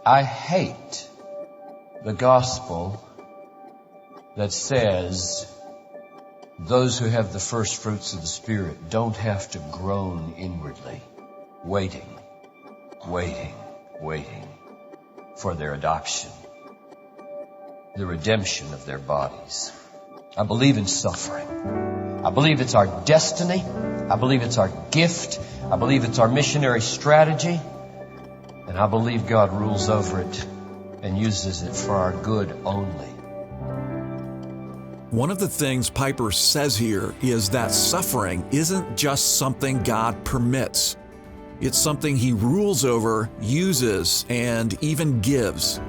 I hate the gospel that says those who have the first fruits of the Spirit don't have to groan inwardly, waiting for their adoption, the redemption of their bodies. I believe in suffering. I believe it's our destiny. I believe it's our gift. I believe it's our missionary strategy. And I believe God rules over it and uses it for our good only. One of the things Piper says here is that suffering isn't just something God permits. It's something He rules over, uses, and even gives.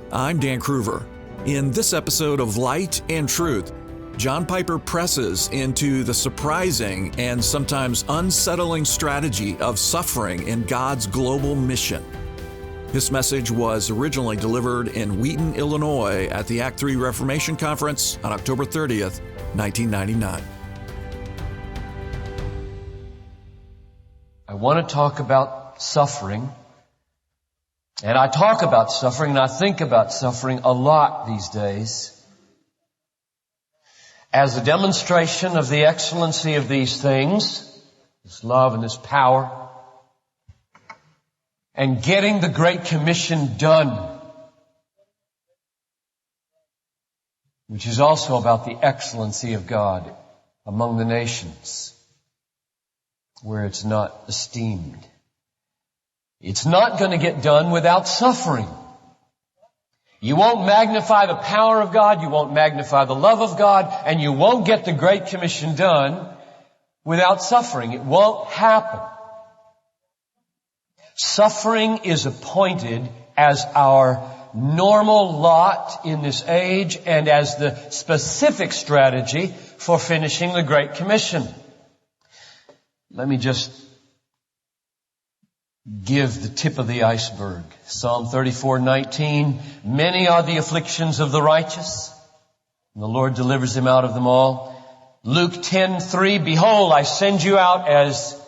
I'm Dan Kruver. In this episode of Light and Truth, John Piper presses into the surprising and sometimes unsettling strategy of suffering in God's global mission. This message was originally delivered in Wheaton, Illinois at the Act III Reformation Conference on October 30th, 1999. I want to talk about suffering. And I talk about suffering and I think about suffering a lot these days as a demonstration of the excellency of these things, this love and this power, and getting the Great Commission done, which is also about the excellency of God among the nations, where it's not esteemed. It's not going to get done without suffering. You won't magnify the power of God, you won't magnify the love of God, and you won't get the Great Commission done without suffering. It won't happen. Suffering is appointed as our normal lot in this age and as the specific strategy for finishing the Great Commission. Let me just give the tip of the iceberg. Psalm 34:19, many are the afflictions of the righteous, and the Lord delivers him out of them all. Luke 10:3, behold, I send you out as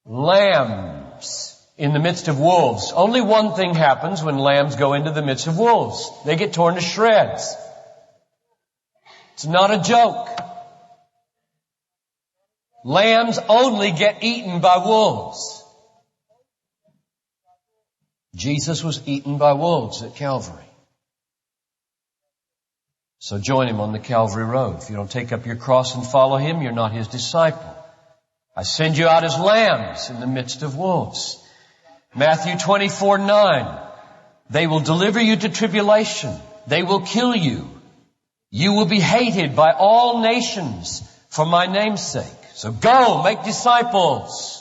lambs in the midst of wolves. Only one thing happens when lambs go into the midst of wolves. They get torn to shreds. It's not a joke. Lambs only get eaten by wolves. Jesus was eaten by wolves at Calvary. So join Him on the Calvary road. If you don't take up your cross and follow Him, you're not His disciple. I send you out as lambs in the midst of wolves. Matthew 24:9. They will deliver you to tribulation. They will kill you. You will be hated by all nations for my name's sake. So go, make disciples.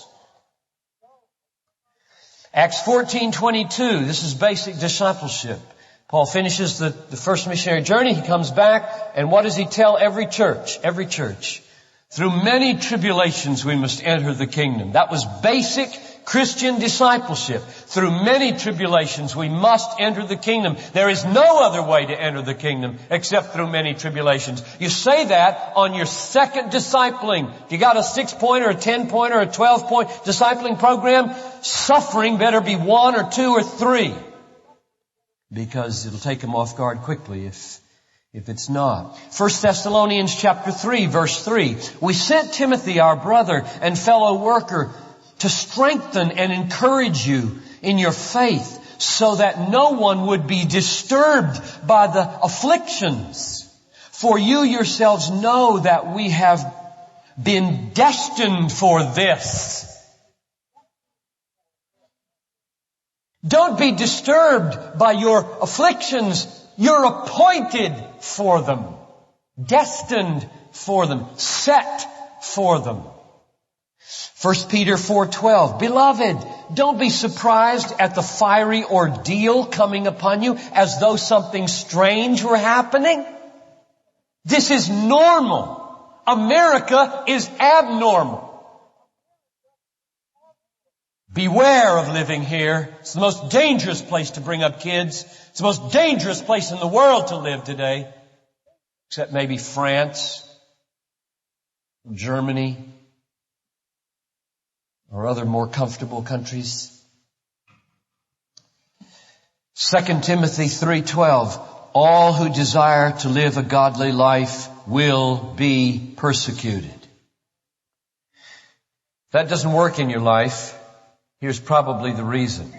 Acts 14:22, this is basic discipleship. Paul finishes the first missionary journey. He comes back, and what does he tell every church? Every church. Through many tribulations we must enter the kingdom. That was basic Christian discipleship. Through many tribulations we must enter the kingdom. There is no other way to enter the kingdom except through many tribulations. You say that on your second discipling. If you got a 6-point or a 10-point or a 12-point discipling program, suffering better be 1 or 2 or 3. Because it'll take them off guard quickly if it's not. 1 Thessalonians chapter 3, verse 3. We sent Timothy, our brother and fellow worker, to strengthen and encourage you in your faith so that no one would be disturbed by the afflictions. For you yourselves know that we have been destined for this. Don't be disturbed by your afflictions. You're appointed for them, destined for them, set for them. 1 Peter 4:12, beloved, don't be surprised at the fiery ordeal coming upon you as though something strange were happening. This is normal. America is abnormal. Beware of living here. It's the most dangerous place to bring up kids. It's the most dangerous place in the world to live today. Except maybe France, Germany, or other more comfortable countries. 2 Timothy 3:12, all who desire to live a godly life will be persecuted. If that doesn't work in your life, here's probably the reason.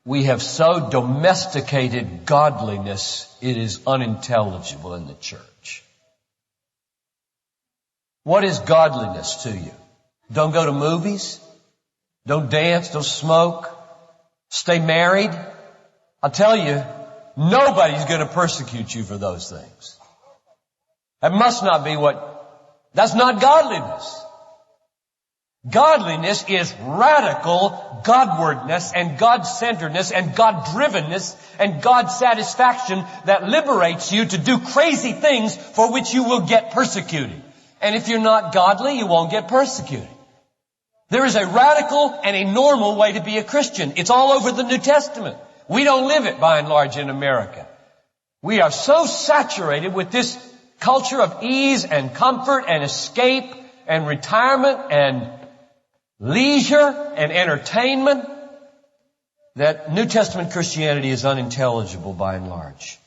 We have so domesticated godliness, it is unintelligible in the church. What is godliness to you? Don't go to movies? Don't dance? Don't smoke? Stay married? I'll tell you, nobody's going to persecute you for those things. That must not be that's not godliness. Godliness is radical Godwardness and God-centeredness and God-drivenness and God-satisfaction that liberates you to do crazy things for which you will get persecuted. And if you're not godly, you won't get persecuted. There is a radical and a normal way to be a Christian. It's all over the New Testament. We don't live it by and large in America. We are so saturated with this culture of ease and comfort and escape and retirement and leisure and entertainment that New Testament Christianity is unintelligible by and large.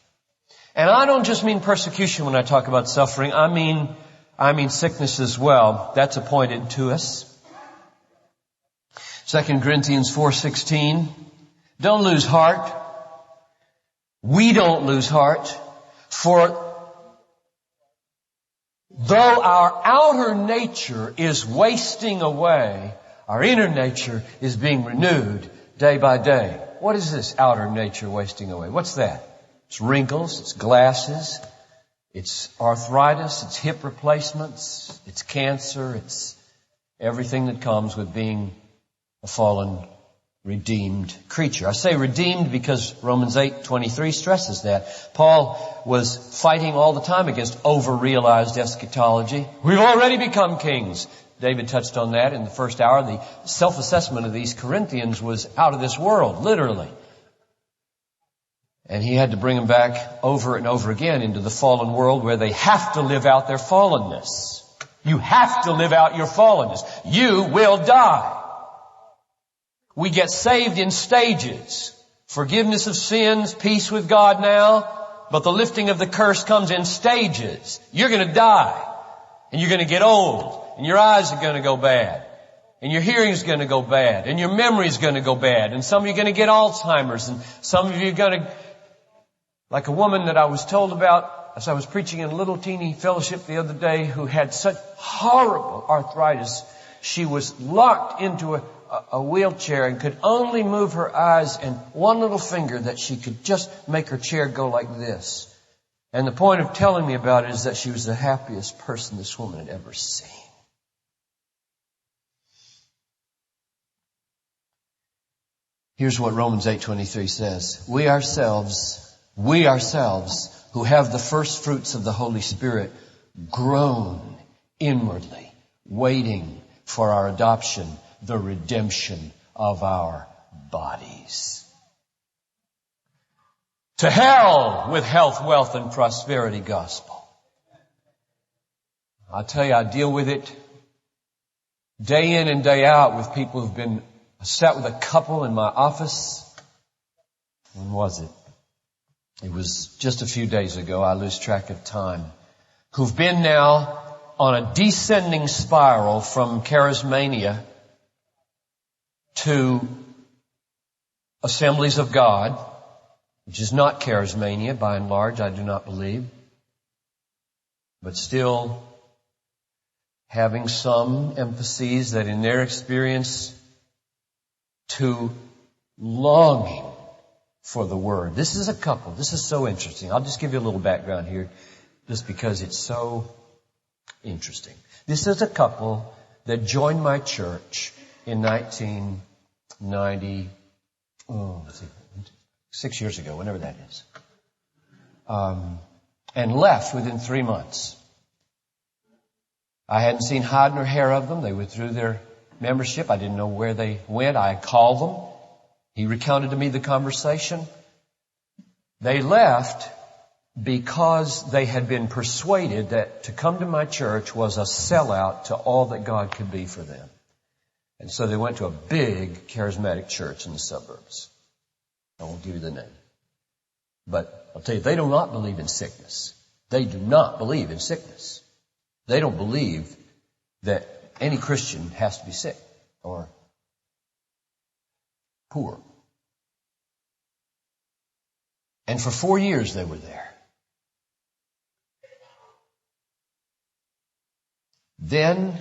And I don't just mean persecution when I talk about suffering. I mean sickness as well. That's appointed to us. 2 Corinthians 4:16. Don't lose heart. We don't lose heart. For though our outer nature is wasting away, our inner nature is being renewed day by day. What is this outer nature wasting away? What's that? It's wrinkles, it's glasses, it's arthritis, it's hip replacements, it's cancer, it's everything that comes with being a fallen, redeemed creature. I say redeemed because Romans 8:23 stresses that. Paul was fighting all the time against over-realized eschatology. We've already become kings. David touched on that in the first hour. The self-assessment of these Corinthians was out of this world, literally. And he had to bring them back over and over again into the fallen world where they have to live out their fallenness. You have to live out your fallenness. You will die. We get saved in stages. Forgiveness of sins, peace with God now, but the lifting of the curse comes in stages. You're going to die, and you're going to get old, and your eyes are going to go bad, and your hearing is going to go bad, and your memory is going to go bad, and some of you are going to get Alzheimer's, and some of you are going to, like a woman that I was told about as I was preaching in a little teeny fellowship the other day who had such horrible arthritis, she was locked into a wheelchair and could only move her eyes and one little finger that she could just make her chair go like this. And the point of telling me about it is that she was the happiest person this woman had ever seen. Here's what Romans 8:23 says. We ourselves who have the first fruits of the Holy Spirit groan inwardly, waiting for our adoption, the redemption of our bodies. To hell with health, wealth, and prosperity gospel. I tell you, I deal with it day in and day out with people who've been, I sat with a couple in my office. When was it? It was just a few days ago. I lose track of time. Who've been now on a descending spiral from charismania to Assemblies of God, which is not charismania by and large, I do not believe, but still having some emphases that in their experience to longing for the Word. This is a couple. This is so interesting. I'll just give you a little background here just because it's so interesting. This is a couple that joined my church in 1990, 6 years ago, whenever that is, and left within 3 months. I hadn't seen hide nor hair of them. They withdrew their membership. I didn't know where they went. I called them. He recounted to me the conversation. They left because they had been persuaded that to come to my church was a sellout to all that God could be for them. And so they went to a big charismatic church in the suburbs. I won't give you the name. But I'll tell you, they do not believe in sickness. They do not believe in sickness. They don't believe that any Christian has to be sick or poor. And for 4 years they were there. Then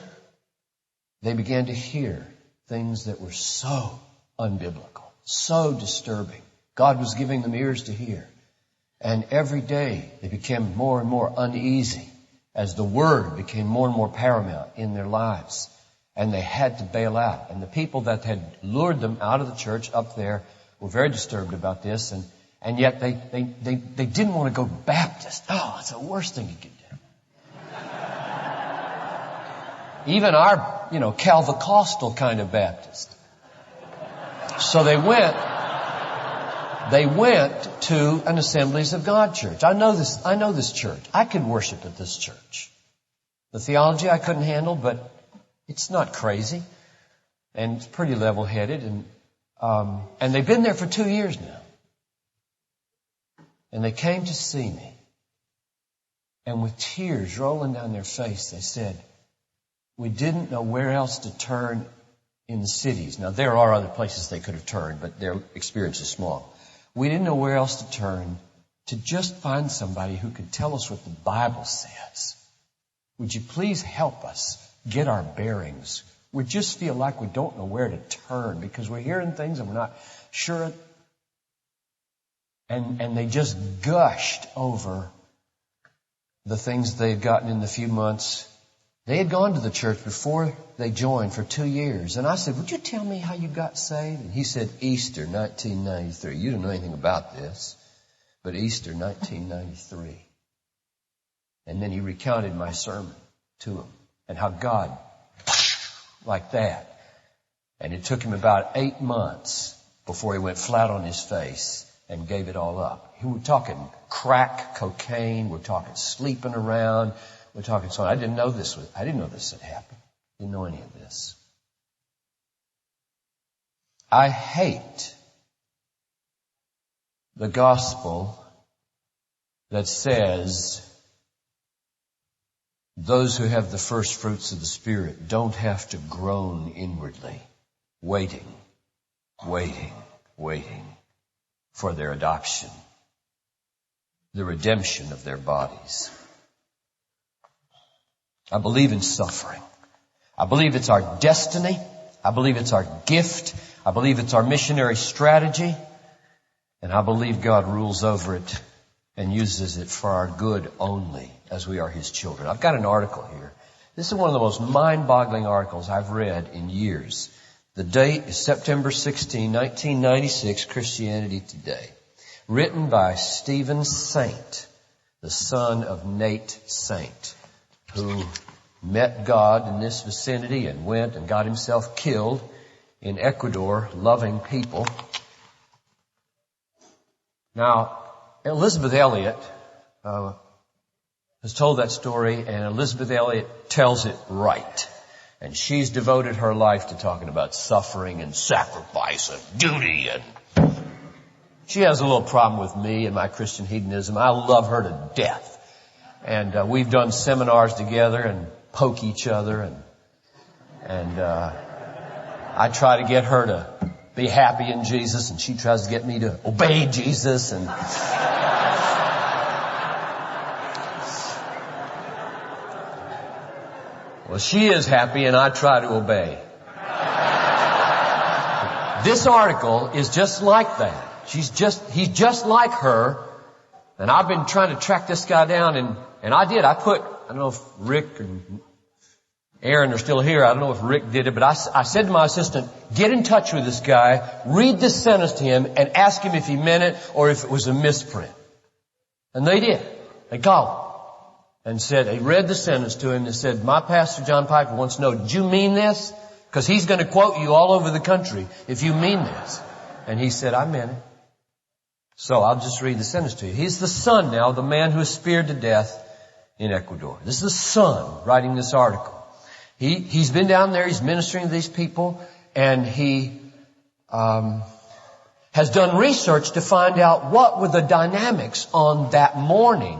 they began to hear things that were so unbiblical, so disturbing. God was giving them ears to hear. And every day they became more and more uneasy as the Word became more and more paramount in their lives. And they had to bail out. And the people that had lured them out of the church up there were very disturbed about this. And yet they didn't want to go Baptist. Oh, it's the worst thing you could do. Even our, Calvacostal kind of Baptist. So they went to an Assemblies of God church. I know this church. I could worship at this church. The theology I couldn't handle, but it's not crazy. And it's pretty level-headed. And they've been there for 2 years now. And they came to see me. And with tears rolling down their face, they said, we didn't know where else to turn in the cities. Now, there are other places they could have turned, but their experience is small. We didn't know where else to turn to just find somebody who could tell us what the Bible says. Would you please help us get our bearings? We just feel like we don't know where to turn because we're hearing things and we're not sure. And they just gushed over the things they had gotten in the few months. They had gone to the church before they joined for 2 years. And I said, would you tell me how you got saved? And he said, Easter 1993. You don't know anything about this, but Easter 1993. And then he recounted my sermon to him and how God, like that. And it took him about 8 months before he went flat on his face and gave it all up. We're talking crack, cocaine. We're talking sleeping around. We're talking so on. I didn't know this had happened. Didn't know any of this. I hate the gospel that says those who have the first fruits of the Spirit don't have to groan inwardly, waiting for their adoption, the redemption of their bodies. I believe in suffering. I believe it's our destiny. I believe it's our gift. I believe it's our missionary strategy. And I believe God rules over it and uses it for our good only as we are His children. I've got an article here. This is one of the most mind-boggling articles I've read in years. The date is September 16, 1996, Christianity Today. Written by Stephen Saint, the son of Nate Saint, who met God in this vicinity and went and got himself killed in Ecuador, loving people. Now, Elizabeth Elliot has told that story, and Elizabeth Elliot tells it right. And she's devoted her life to talking about suffering and sacrifice and duty. And she has a little problem with me and my Christian hedonism. I love her to death. And we've done seminars together and poke each other. And I try to get her to be happy in Jesus, and she tries to get me to obey Jesus. And well, she is happy, and I try to obey. This article is just like that. He's just like her. And I've been trying to track this guy down, and I did. I don't know if Rick and Aaron are still here. I don't know if Rick did it, but I said to my assistant, get in touch with this guy, read this sentence to him, and ask him if he meant it or if it was a misprint. And they did. They called him and said, they read the sentence to him and said, my pastor John Piper wants to know, did you mean this? Because he's going to quote you all over the country if you mean this. And he said, I meant it. So I'll just read the sentence to you. He's the son now of the man who was speared to death in Ecuador. This is the son writing this article. He's been down there, he's ministering to these people, and he has has done research to find out what were the dynamics on that morning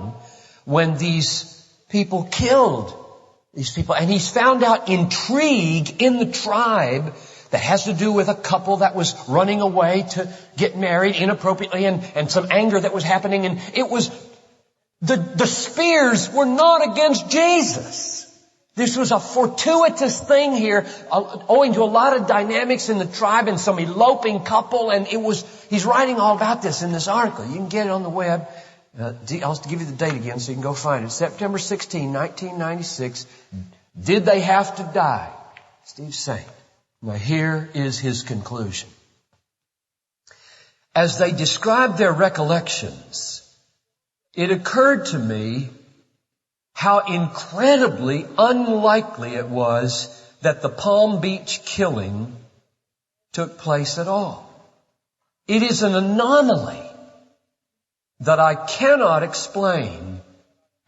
when these people killed these people. And he's found out intrigue in the tribe that has to do with a couple that was running away to get married inappropriately and some anger that was happening. And it was, the spears were not against Jesus. This was a fortuitous thing here, owing to a lot of dynamics in the tribe and some eloping couple. And he's writing all about this in this article. You can get it on the web. I'll give you the date again so you can go find it. September 16, 1996. Did they have to die? Steve's saying. Now here is his conclusion. As they described their recollections, it occurred to me how incredibly unlikely it was that the Palm Beach killing took place at all. It is an anomaly that I cannot explain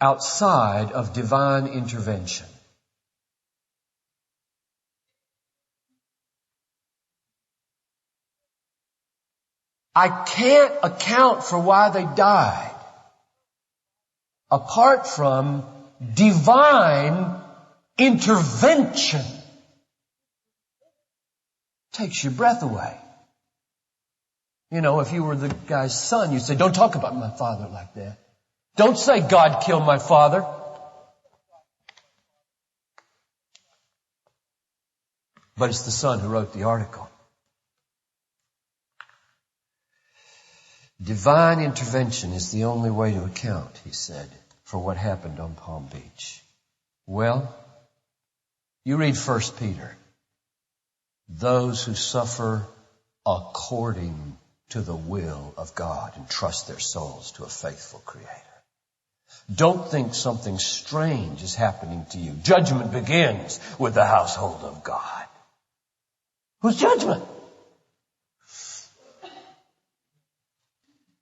outside of divine intervention. I can't account for why they died apart from divine intervention. Takes your breath away. You know, if you were the guy's son, you'd say, don't talk about my father like that. Don't say God killed my father. But it's the son who wrote the article. Divine intervention is the only way to account, he said, for what happened on Palm Beach. Well, you read 1 Peter. Those who suffer according to the will of God and trust their souls to a faithful Creator. Don't think something strange is happening to you. Judgment begins with the household of God. Whose judgment?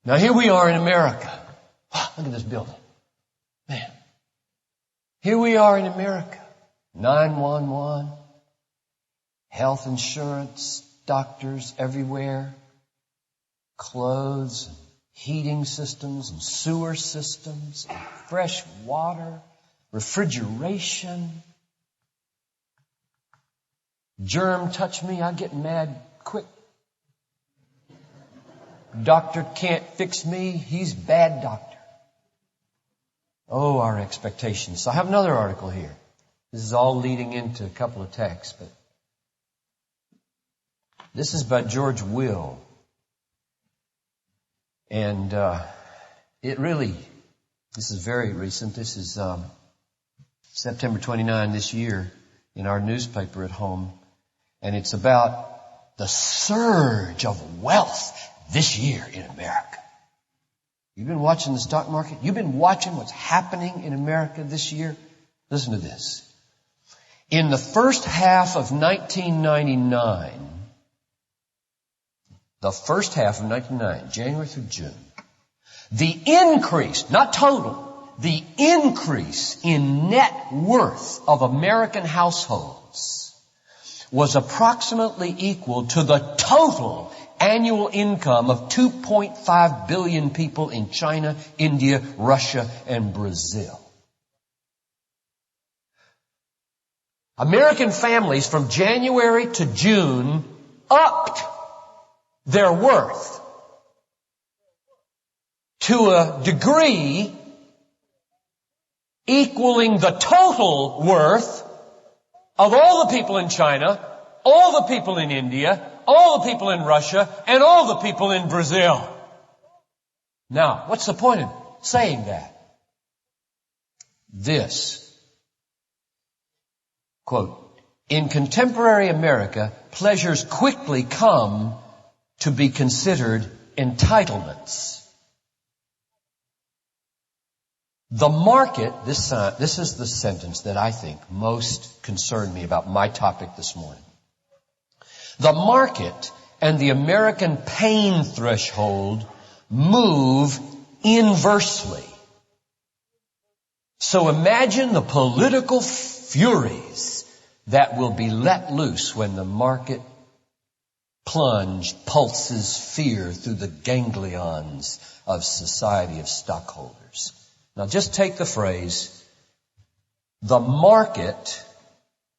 Now here we are in America. Look at this building. Man. Here we are in America. 911. Health insurance. Doctors everywhere. Clothes. Heating systems and sewer systems. And fresh water. Refrigeration. Germ touch me, I get mad quick. Doctor can't fix me, he's bad doctor. Oh, our expectations. So I have another article here. This is all leading into a couple of texts, but this is by George Will. And this is very recent. This is September 29 this year in our newspaper at home. And it's about the surge of wealth this year in America. You've been watching the stock market? You've been watching what's happening in America this year? Listen to this. In the first half of 1999, January through June, the increase, not total, the increase in net worth of American households was approximately equal to the total annual income of 2.5 billion people in China, India, Russia, and Brazil. American families from January to June upped their worth to a degree equaling the total worth of all the people in China, all the people in India, all the people in Russia, and all the people in Brazil. Now, what's the point of saying that? This. Quote, in contemporary America, pleasures quickly come to be considered entitlements. The market, this is the sentence that I think most concerned me about my topic this morning. The market and the American pain threshold move inversely. So imagine the political furies that will be let loose when the market plunge pulses fear through the ganglions of society of stockholders. Now just take the phrase, the market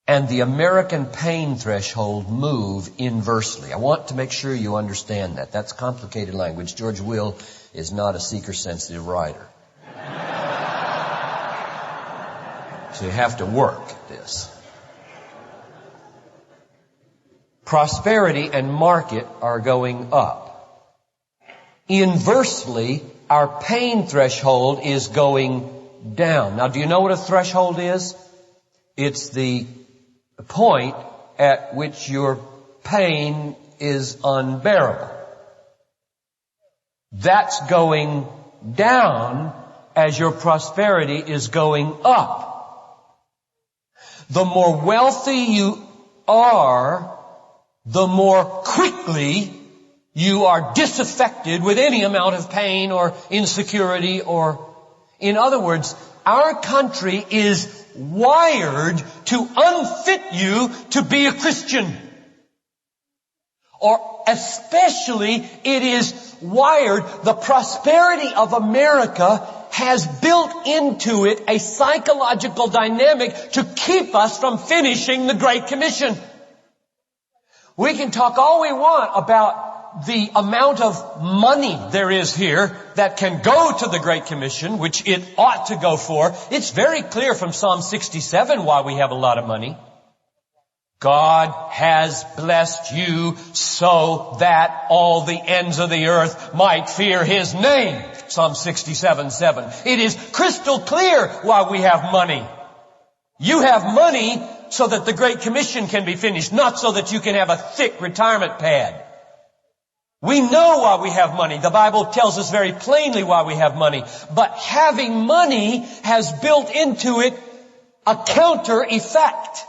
and the American pain threshold move inversely. I want to make sure you understand that. That's complicated language. George Will is not a seeker-sensitive writer. So you have to work at this. Prosperity and market are going up. Inversely, our pain threshold is going down. Now, do you know what a threshold is? It's the point at which your pain is unbearable. That's going down as your prosperity is going up. The more wealthy you are, the more quickly you are disaffected with any amount of pain or insecurity or, in other words, our country is wired to unfit you to be a Christian. Or especially it is wired, the prosperity of America has built into it a psychological dynamic to keep us from finishing the Great Commission. We can talk all we want about the amount of money there is here that can go to the Great Commission, which it ought to go for. It's very clear from Psalm 67 why we have a lot of money. God has blessed you so that all the ends of the earth might fear His name. Psalm 67:7. It is crystal clear why we have money. You have money so that the Great Commission can be finished, not so that you can have a thick retirement pad. We know why we have money. The Bible tells us very plainly why we have money. But having money has built into it a counter effect.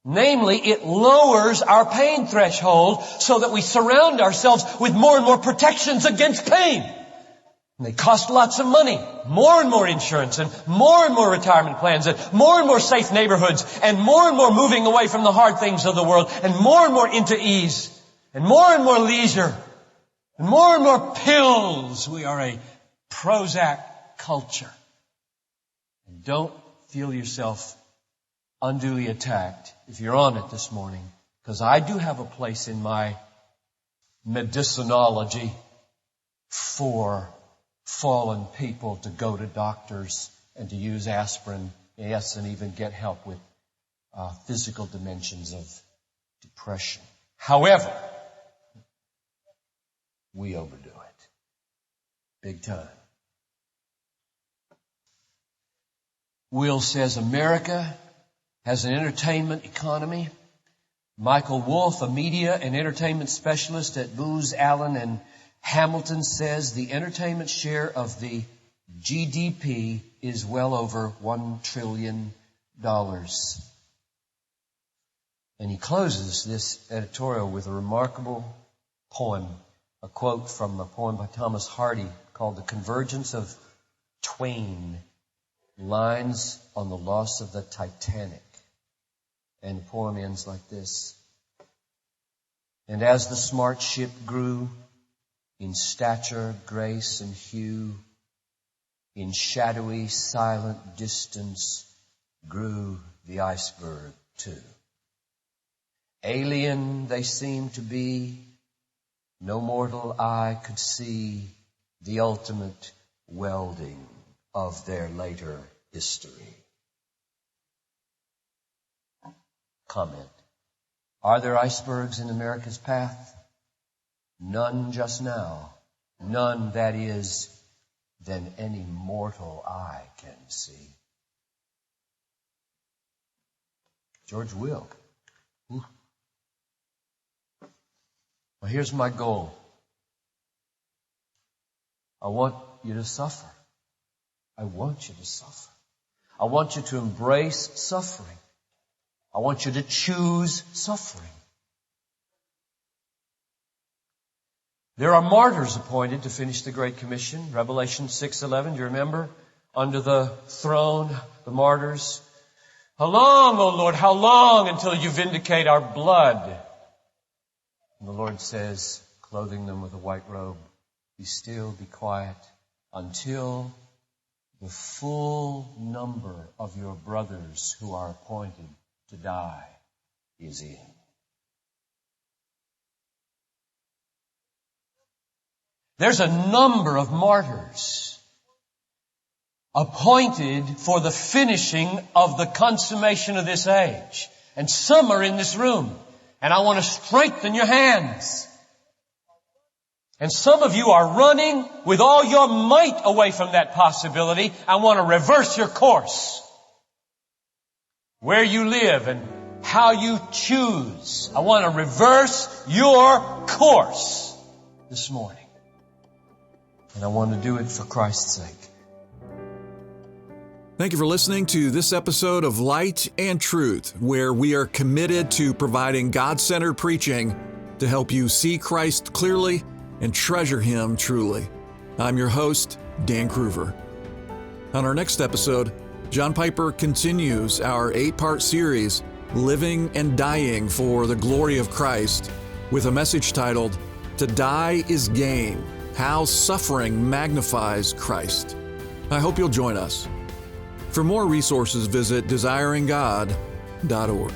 Namely, it lowers our pain threshold so that we surround ourselves with more and more protections against pain. And they cost lots of money. More and more insurance and more retirement plans and more safe neighborhoods and more moving away from the hard things of the world and more into ease and more leisure and more pills. We are a Prozac culture. And don't feel yourself unduly attacked if you're on it this morning, because I do have a place in my medicinology for fallen people to go to doctors and to use aspirin, yes, and even get help with physical dimensions of depression. However, we overdo it. Big time. Will says America has an entertainment economy. Michael Wolff, a media and entertainment specialist at Booz Allen and Hamilton, says the entertainment share of the GDP is well over $1 trillion. And he closes this editorial with a remarkable poem, a quote from a poem by Thomas Hardy called The Convergence of Twain, Lines on the Loss of the Titanic. And the poem ends like this. And as the smart ship grew in stature, grace, and hue, in shadowy, silent distance grew the iceberg too. Alien they seemed to be, no mortal eye could see the ultimate welding of their later history. Comment. Are there icebergs in America's path? None just now. None, that is, than any mortal eye can see. George Will. Ooh. Well, here's my goal. I want you to suffer. I want you to suffer. I want you to embrace suffering. I want you to choose suffering. There are martyrs appointed to finish the Great Commission. Revelation 6:11, do you remember? Under the throne, the martyrs. How long, O Lord, how long until you vindicate our blood? And the Lord says, clothing them with a white robe, be still, be quiet, until the full number of your brothers who are appointed to die is in. There's a number of martyrs appointed for the finishing of the consummation of this age. And some are in this room. And I want to strengthen your hands. And some of you are running with all your might away from that possibility. I want to reverse your course. Where you live and how you choose. I want to reverse your course this morning. And I want to do it for Christ's sake. Thank you for listening to this episode of Light and Truth, where we are committed to providing God-centered preaching to help you see Christ clearly and treasure Him truly. I'm your host, Dan Kruver. On our next episode, John Piper continues our 8-part series, Living and Dying for the Glory of Christ, with a message titled, To Die is Gain, How Suffering Magnifies Christ. I hope you'll join us. For more resources, visit desiringgod.org.